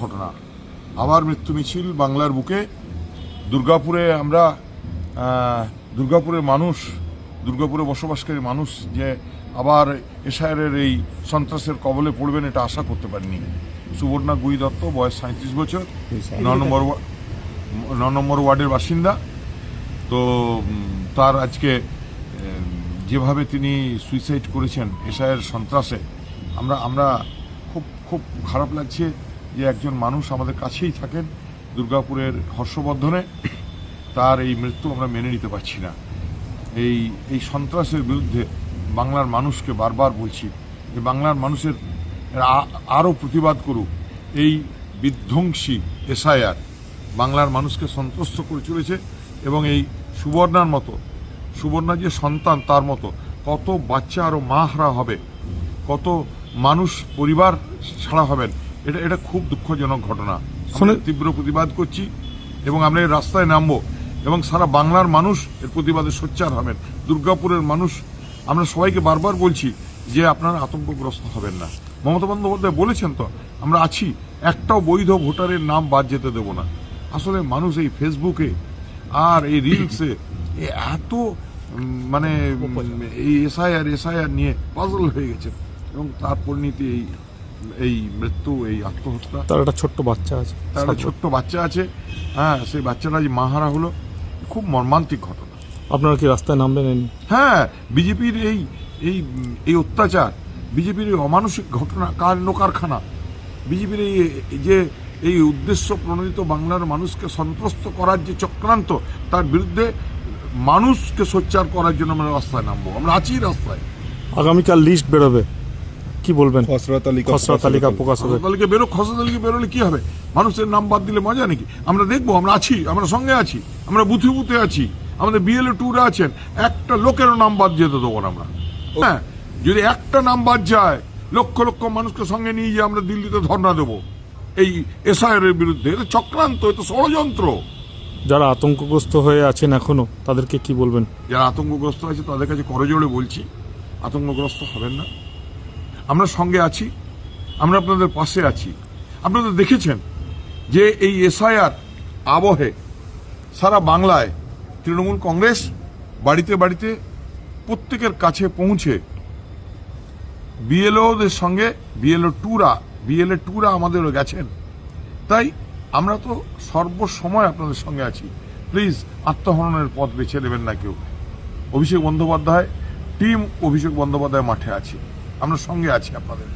ঘটনা। আবার মৃত্যু মিছিল বাংলার বুকে। দুর্গাপুরে আমরা দুর্গাপুরের মানুষ, দুর্গাপুরে বসবাসকারী মানুষ যে আবার এসআইআরের এই সন্ত্রাসের কবলে পড়বেন এটা আশা করতে পারিনি। সুবর্ণা গুই দত্ত, বয়স 37 বছর, 9 নম্বর ওয়ার্ডের বাসিন্দা। তো তার আজকে যেভাবে তিনি সুইসাইড করেছেন এসআইআর সন্ত্রাসে, আমরা খুব খারাপ লাগছে যে একজন মানুষ আমাদের কাছেই থাকেন দুর্গাপুরের হর্ষবর্ধনে, তার এই মৃত্যু আমরা মেনে নিতে পারছি না। এই সন্ত্রাসের বিরুদ্ধে বাংলার মানুষকে বারবার বলছি যে বাংলার মানুষের আরও প্রতিবাদ করুক। এই বিধ্বংসী এসআইআর বাংলার মানুষকে সন্ত্রস্ত করে চলেছে এবং এই সুবর্ণা যে সন্তান, তার মতো কত বাচ্চা আরও মা হারা হবে, কত মানুষ পরিবার ছাড়া হবেন। এটা খুব দুঃখজনক ঘটনা। আমরা তীব্র প্রতিবাদ করছি এবং আমরা এই রাস্তায় নামবো এবং সারা বাংলার মানুষ এর প্রতিবাদে সোচ্চার হবেন। দুর্গাপুরের মানুষ, আমরা সবাইকে বারবার বলছি যে আপনারা আতঙ্কগ্রস্ত হবেন না। মমতা বন্দ্যোপাধ্যায় বলেছেন তো, আমরা আছি, একটাও বৈধ ভোটারের নাম বাদ যেতে দেব না। আসলে মানুষ এই ফেসবুকে আর এই রিলসে এত মানে এই এসআইআর নিয়ে পাজল হয়ে গেছে এবং তার পরিণতি এই মৃত্যু, এই আত্মহত্যা। তার একটা ছোট্ট বাচ্চা আছে, হ্যাঁ, সেই বাচ্চাটা যে মাহারা হলো, খুব মর্মান্তিক ঘটনা। আপনারা কি রাস্তায় নামবেন? হ্যাঁ, বিজেপির এই অত্যাচার, বিজেপির এই অমানসিক ঘটনা, কারখানা, বিজেপির এই উদ্দেশ্য প্রণোদিত বাংলার মানুষকে সন্ত্রস্ত করার যে চক্রান্ত, তার বিরুদ্ধে মানুষকে সোচ্চার করার জন্য আমরা রাস্তায় নামবো। আমরা আছি রাস্তায়। আগামীকাল লিস্ট বেরোবে, কি বলবেন? খসড়া তালিকা প্রকাশ হবে। খসড়া তালিকা বেরোলে কি হবে? মানুষের নাম বাদ দিলে মজা নাকি? আমরা দেখবো, আমরা আছি, আমরা সঙ্গে আছি, আমরা বুথে বুথে আছি, আমাদের BLO 2-রা আছেন। একটা লোকেরও নাম বাদ যেতে দেবো না আমরা। হ্যাঁ, যদি একটা নাম বাদ যায়, লক্ষ লক্ষ মানুষকে সঙ্গে নিয়ে গিয়ে আমরা দিল্লিতে ধর্ণা দেবো এই এসআইআর এর বিরুদ্ধে। এটা চক্রান্ত, এটা ষড়যন্ত্র। যারা আতঙ্কগ্রস্ত হয়ে আছেন এখনো, তাদেরকে কি বলবেন? যারা আতঙ্কগ্রস্ত আছে তাদের কাছে করজোড়ে বলছি, আতঙ্কগ্রস্ত হবেন না। আমরা সঙ্গে আছি, আমরা আপনাদের পাশে আছি। আপনারা দেখেছেন যে এই এসআইআর আবহে সারা বাংলায় তৃণমূল কংগ্রেস বাড়িতে বাড়িতে প্রত্যেকের কাছে পৌঁছে BLOদের সঙ্গে BLO 2-রা আমাদেরও গেছেন। তাই আমরা তো সর্বসময় আপনাদের সঙ্গে আছি। প্লিজ আত্মহননের পথ বেছে নেবেন না কেউ। অভিষেক বন্দ্যোপাধ্যায়, টিম অভিষেক বন্দ্যোপাধ্যায় মাঠে আছে, আমরা সঙ্গে আছি আপনাদের।